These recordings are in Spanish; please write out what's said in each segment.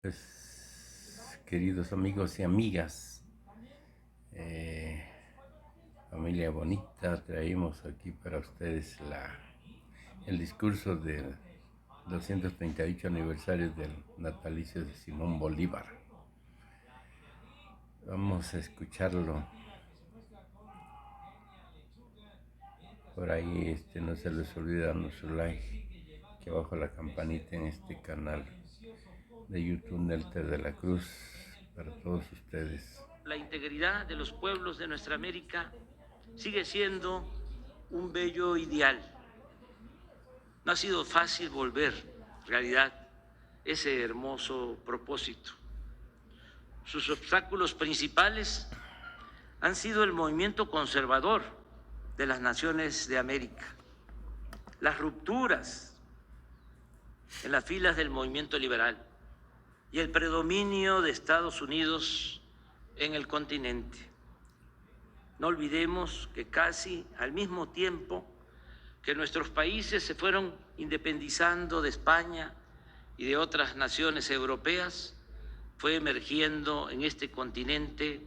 Pues, queridos amigos y amigas, familia bonita, traemos aquí para ustedes el discurso del 238 aniversario del natalicio de Simón Bolívar. Vamos a escucharlo. Por ahí no se les olvide darnos su like, aquí abajo la campanita en este canal de YouTube Nelter de la Cruz para todos ustedes. La integridad de los pueblos de nuestra América sigue siendo un bello ideal. No ha sido fácil volver realidad ese hermoso propósito. Sus obstáculos principales han sido el movimiento conservador de las naciones de América, las rupturas en las filas del movimiento liberal y el predominio de Estados Unidos en el continente. No olvidemos que casi al mismo tiempo que nuestros países se fueron independizando de España y de otras naciones europeas, fue emergiendo en este continente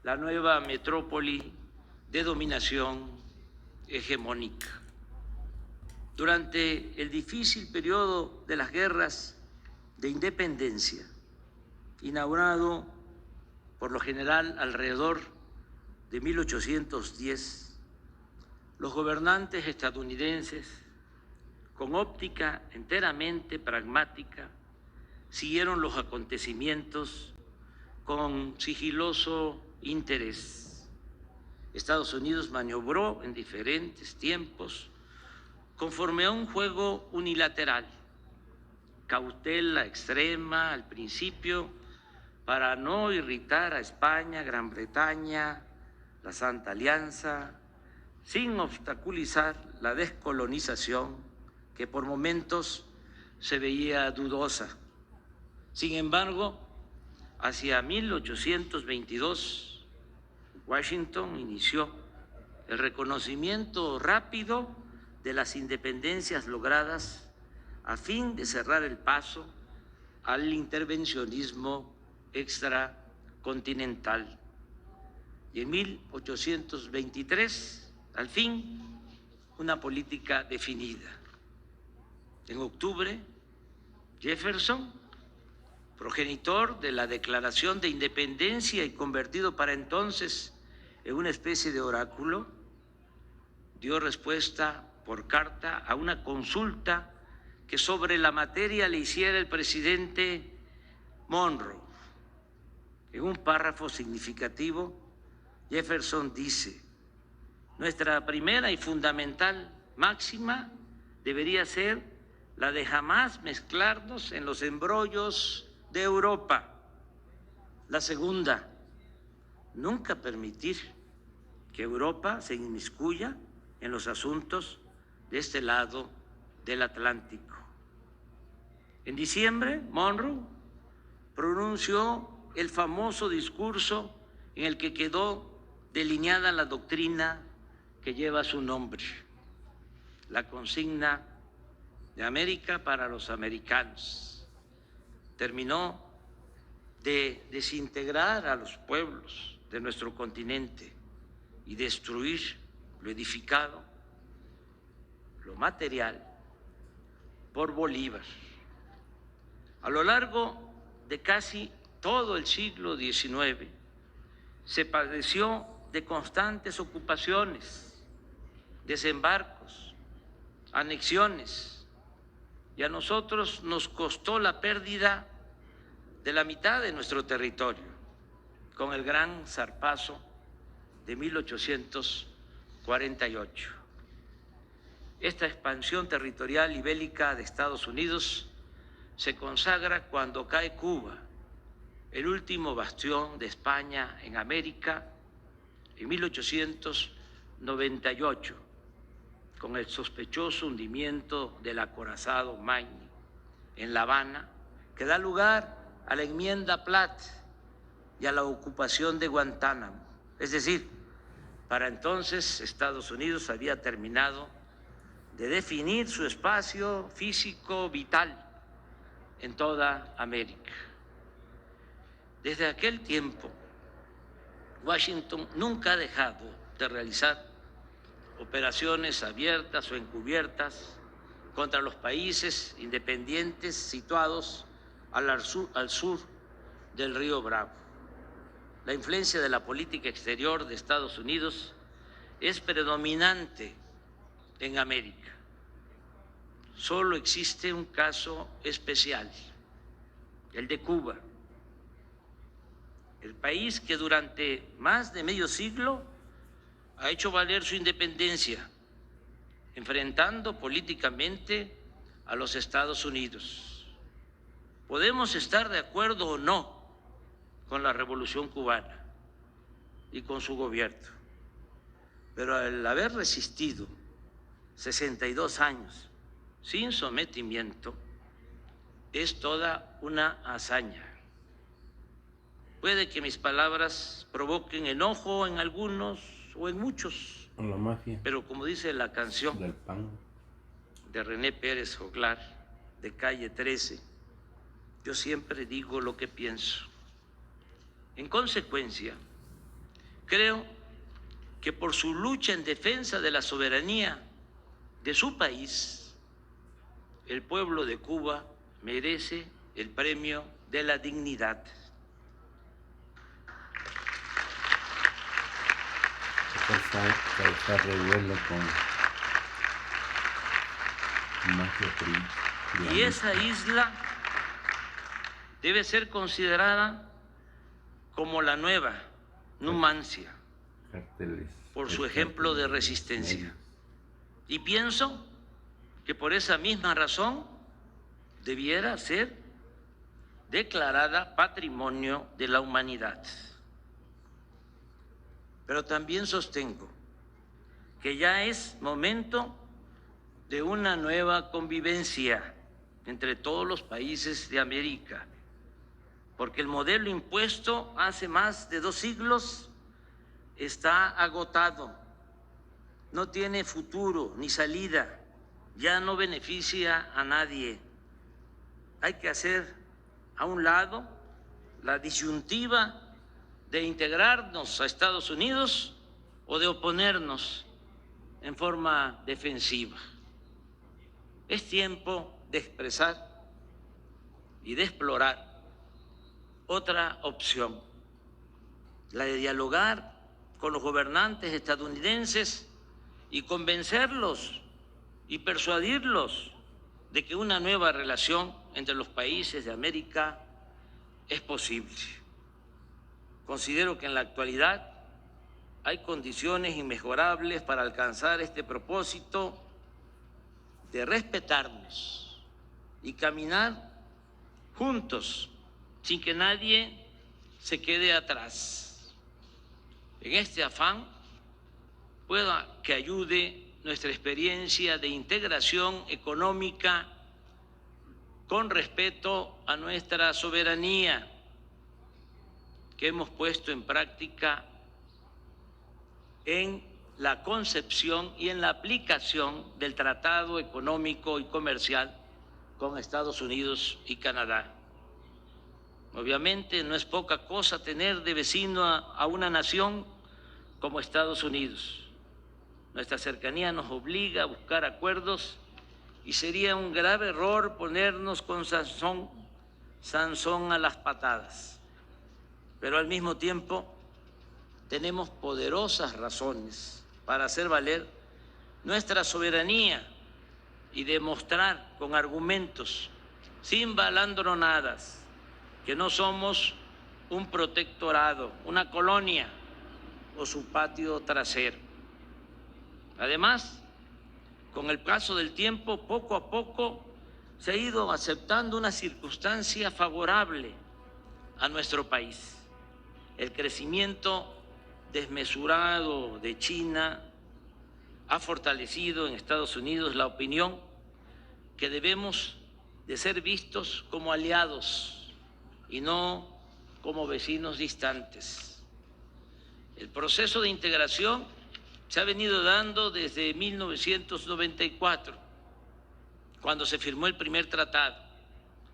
la nueva metrópoli de dominación hegemónica. Durante el difícil periodo de las guerras de independencia, inaugurado por lo general alrededor de 1810, los gobernantes estadounidenses, con óptica enteramente pragmática, siguieron los acontecimientos con sigiloso interés. Estados Unidos maniobró en diferentes tiempos conforme a un juego unilateral, cautela extrema al principio para no irritar a España, Gran Bretaña, la Santa Alianza, sin obstaculizar la descolonización que por momentos se veía dudosa. Sin embargo, hacia 1822, Washington inició el reconocimiento rápido de las independencias logradas a fin de cerrar el paso al intervencionismo extracontinental. Y en 1823, al fin, una política definida. En octubre, Jefferson, progenitor de la Declaración de Independencia y convertido para entonces en una especie de oráculo, dio respuesta por carta a una consulta que sobre la materia le hiciera el presidente Monroe. En un párrafo significativo, Jefferson dice: nuestra primera y fundamental máxima debería ser la de jamás mezclarnos en los embrollos de Europa. La segunda, nunca permitir que Europa se inmiscuya en los asuntos de este lado del Atlántico. En diciembre, Monroe pronunció el famoso discurso en el que quedó delineada la doctrina que lleva su nombre, la consigna de América para los americanos. Terminó de desintegrar a los pueblos de nuestro continente y destruir lo edificado, lo material, por Bolívar. A lo largo de casi todo el siglo XIX se padeció de constantes ocupaciones, desembarcos, anexiones, y a nosotros nos costó la pérdida de la mitad de nuestro territorio con el gran zarpazo de 1848. Esta expansión territorial y bélica de Estados Unidos se consagra cuando cae Cuba, el último bastión de España en América, en 1898, con el sospechoso hundimiento del acorazado Maine en La Habana, que da lugar a la enmienda Platt y a la ocupación de Guantánamo. Es decir, para entonces Estados Unidos había terminado de definir su espacio físico vital en toda América. Desde aquel tiempo, Washington nunca ha dejado de realizar operaciones abiertas o encubiertas contra los países independientes situados al sur del río Bravo. La influencia de la política exterior de Estados Unidos es predominante en América. Solo existe un caso especial, el de Cuba, el país que durante más de medio siglo ha hecho valer su independencia, enfrentando políticamente a los Estados Unidos. Podemos estar de acuerdo o no con la Revolución Cubana y con su gobierno, pero al haber resistido 62 años sin sometimiento, es toda una hazaña. Puede que mis palabras provoquen enojo en algunos o en muchos, La mafia pero como dice la canción del pan. de René Pérez Joglar, de Calle 13, yo siempre digo lo que pienso. En consecuencia, creo que por su lucha en defensa de la soberanía de su país, el pueblo de Cuba merece el premio de la dignidad. Causar revuelo con mafia Y esa isla debe ser considerada como la nueva Numancia por su ejemplo de resistencia. Y pienso que por esa misma razón debiera ser declarada Patrimonio de la Humanidad. Pero también sostengo que ya es momento de una nueva convivencia entre todos los países de América, porque el modelo impuesto hace más de 2 siglos está agotado, no tiene futuro ni salida, ya no beneficia a nadie. Hay que hacer a un lado la disyuntiva de integrarnos a Estados Unidos o de oponernos en forma defensiva. Es tiempo de expresar y de explorar otra opción, la de dialogar con los gobernantes estadounidenses y convencerlos y persuadirlos de que una nueva relación entre los países de América es posible. Considero que en la actualidad hay condiciones inmejorables para alcanzar este propósito de respetarnos y caminar juntos sin que nadie se quede atrás. En este afán, pueda que ayude nuestra experiencia de integración económica con respeto a nuestra soberanía que hemos puesto en práctica en la concepción y en la aplicación del Tratado Económico y Comercial con Estados Unidos y Canadá. Obviamente no es poca cosa tener de vecino a una nación como Estados Unidos. Nuestra cercanía nos obliga a buscar acuerdos y sería un grave error ponernos con Sansón a las patadas. Pero al mismo tiempo tenemos poderosas razones para hacer valer nuestra soberanía y demostrar con argumentos, sin balandronadas, que no somos un protectorado, una colonia o su patio trasero. Además, con el paso del tiempo, poco a poco se ha ido aceptando una circunstancia favorable a nuestro país. El crecimiento desmesurado de China ha fortalecido en Estados Unidos la opinión que debemos de ser vistos como aliados y no como vecinos distantes. El proceso de integración se ha venido dando desde 1994, cuando se firmó el primer tratado,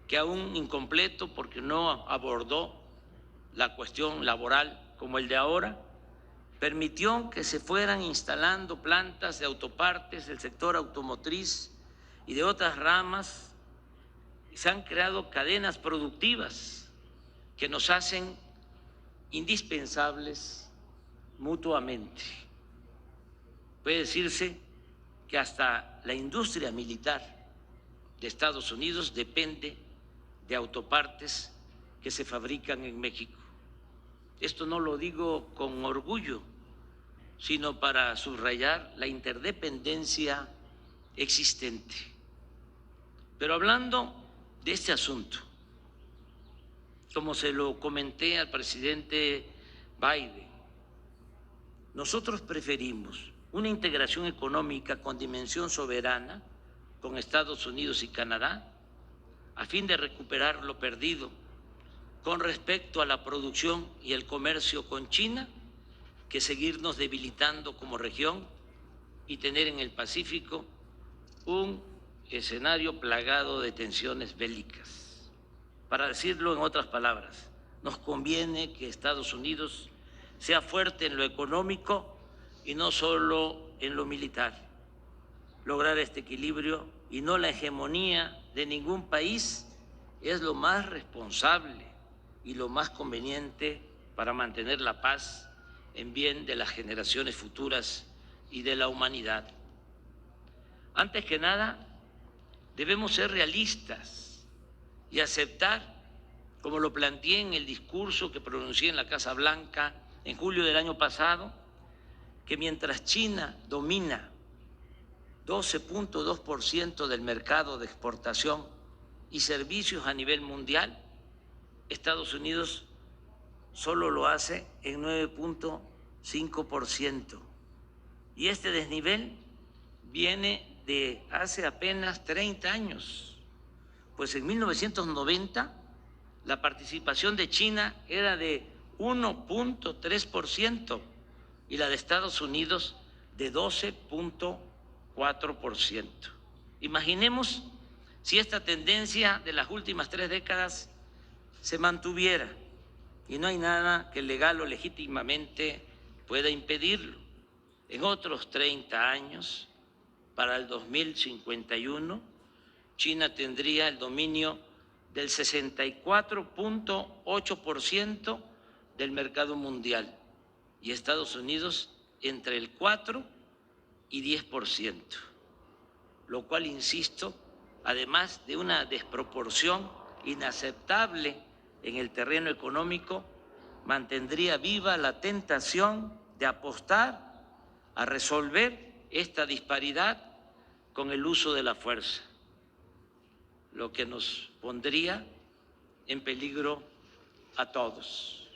que aún incompleto porque no abordó la cuestión laboral como el de ahora, permitió que se fueran instalando plantas de autopartes del sector automotriz y de otras ramas. Se han creado cadenas productivas que nos hacen indispensables mutuamente. Puede decirse que hasta la industria militar de Estados Unidos depende de autopartes que se fabrican en México. Esto no lo digo con orgullo, sino para subrayar la interdependencia existente. Pero hablando de este asunto, como se lo comenté al presidente Biden, nosotros preferimos una integración económica con dimensión soberana con Estados Unidos y Canadá, a fin de recuperar lo perdido con respecto a la producción y el comercio con China, que seguirnos debilitando como región y tener en el Pacífico un escenario plagado de tensiones bélicas. Para decirlo en otras palabras, nos conviene que Estados Unidos sea fuerte en lo económico y no solo en lo militar. Lograr este equilibrio y no la hegemonía de ningún país es lo más responsable y lo más conveniente para mantener la paz en bien de las generaciones futuras y de la humanidad. Antes que nada, debemos ser realistas y aceptar, como lo planteé en el discurso que pronuncié en la Casa Blanca en julio del año pasado, que mientras China domina 12.2% del mercado de exportación y servicios a nivel mundial, Estados Unidos solo lo hace en 9.5%. Y este desnivel viene de hace apenas 30 años, pues en 1990 la participación de China era de 1.3% y la de Estados Unidos de 12.4%. Imaginemos si esta tendencia de las últimas 3 décadas se mantuviera, y no hay nada que legal o legítimamente pueda impedirlo. En otros 30 años, para el 2051, China tendría el dominio del 64.8% del mercado mundial y Estados Unidos entre el 4 y 10%, lo cual, insisto, además de una desproporción inaceptable en el terreno económico, mantendría viva la tentación de apostar a resolver esta disparidad con el uso de la fuerza, lo que nos pondría en peligro a todos.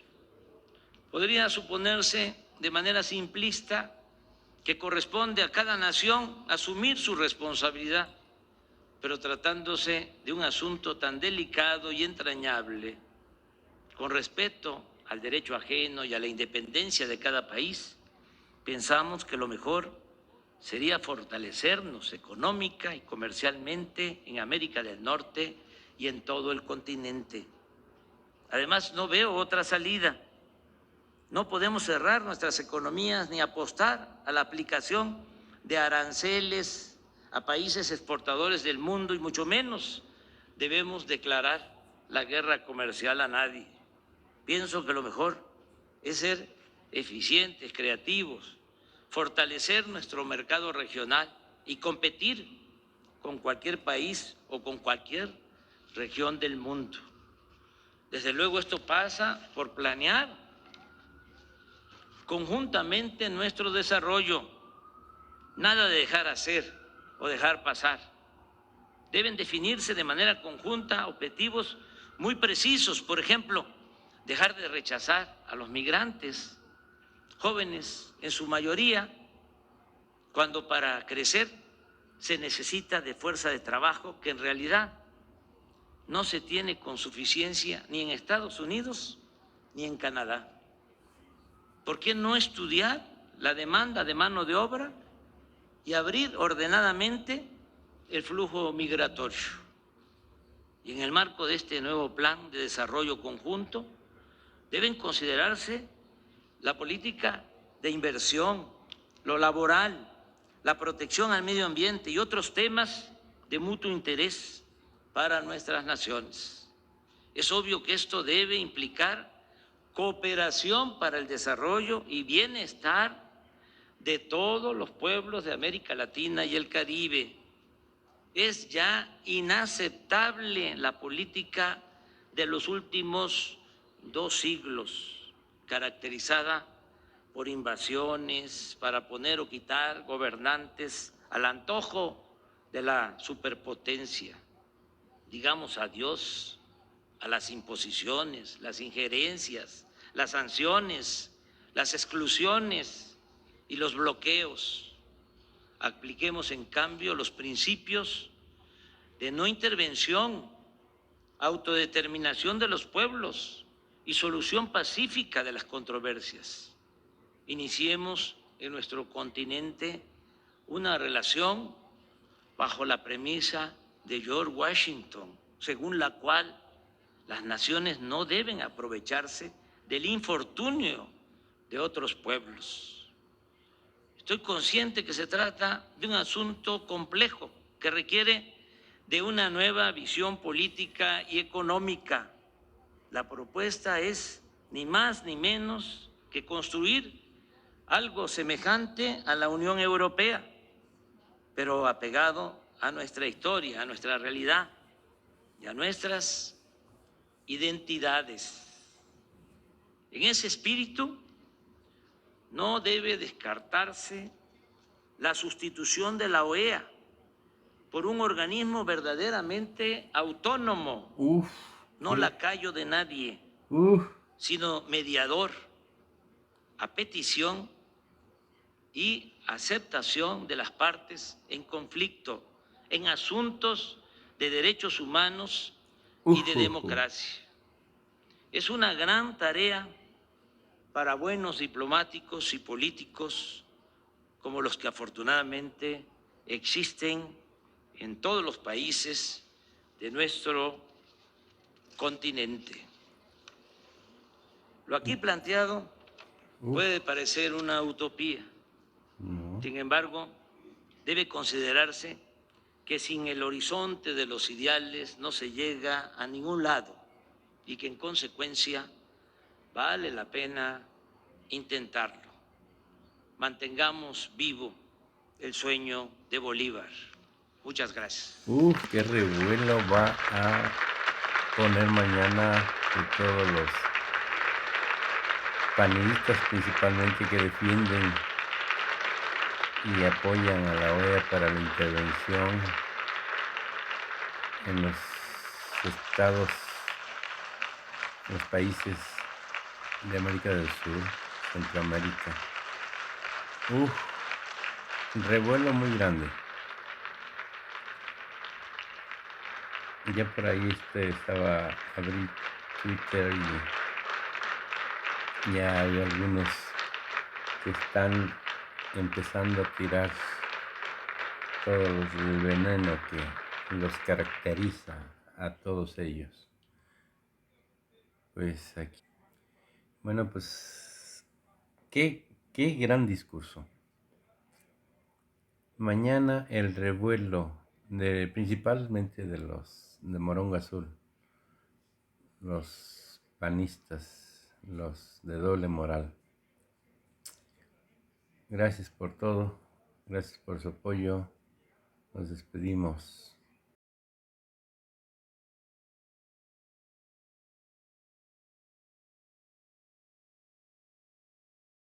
Podría suponerse de manera simplista que corresponde a cada nación asumir su responsabilidad, pero tratándose de un asunto tan delicado y entrañable, con respeto al derecho ajeno y a la independencia de cada país, pensamos que lo mejor sería fortalecernos económica y comercialmente en América del Norte y en todo el continente. Además, no veo otra salida. No podemos cerrar nuestras economías ni apostar a la aplicación de aranceles a países exportadores del mundo, y mucho menos debemos declarar la guerra comercial a nadie. Pienso que lo mejor es ser eficientes, creativos, fortalecer nuestro mercado regional y competir con cualquier país o con cualquier región del mundo. Desde luego esto pasa por planear conjuntamente nuestro desarrollo, nada de dejar hacer o dejar pasar. Deben definirse de manera conjunta objetivos muy precisos, por ejemplo, dejar de rechazar a los migrantes, jóvenes en su mayoría, cuando para crecer se necesita de fuerza de trabajo que en realidad no se tiene con suficiencia ni en Estados Unidos ni en Canadá. ¿Por qué no estudiar la demanda de mano de obra y abrir ordenadamente el flujo migratorio? Y en el marco de este nuevo plan de desarrollo conjunto, deben considerarse la política de inversión, lo laboral, la protección al medio ambiente y otros temas de mutuo interés para nuestras naciones. Es obvio que esto debe implicar cooperación para el desarrollo y bienestar de todos los pueblos de América Latina y el Caribe. Es ya inaceptable la política de los últimos 2 siglos, caracterizada por invasiones para poner o quitar gobernantes al antojo de la superpotencia. Digamos adiós a las imposiciones, las injerencias, las sanciones, las exclusiones y los bloqueos. Apliquemos, en cambio, los principios de no intervención, autodeterminación de los pueblos y solución pacífica de las controversias. Iniciemos en nuestro continente una relación bajo la premisa de George Washington, según la cual las naciones no deben aprovecharse del infortunio de otros pueblos. Estoy consciente que se trata de un asunto complejo que requiere de una nueva visión política y económica. La propuesta es ni más ni menos que construir algo semejante a la Unión Europea, pero apegado a nuestra historia, a nuestra realidad y a nuestras identidades. En ese espíritu, no debe descartarse la sustitución de la OEA por un organismo verdaderamente autónomo, no lacayo de nadie, sino mediador, a petición y aceptación de las partes en conflicto en asuntos de derechos humanos y de democracia. Es una gran tarea para buenos diplomáticos y políticos como los que afortunadamente existen en todos los países de nuestro continente. Lo aquí planteado puede parecer una utopía. Sin embargo, debe considerarse que sin el horizonte de los ideales no se llega a ningún lado y que en consecuencia vale la pena intentarlo. Mantengamos vivo el sueño de Bolívar. Muchas gracias. Qué revuelo va a poner mañana de todos los panelistas principalmente que defienden y apoyan a la OEA para la intervención en los estados, en los países de América del Sur, Centroamérica. Revuelo muy grande. Ya por ahí abrí Twitter y ya hay algunos que están empezando a tirar todo el veneno que los caracteriza a todos ellos. Pues aquí. Bueno, pues qué gran discurso. Mañana el revuelo principalmente de Moronga Azul, los panistas, los de doble moral. Gracias por todo, gracias por su apoyo, nos despedimos.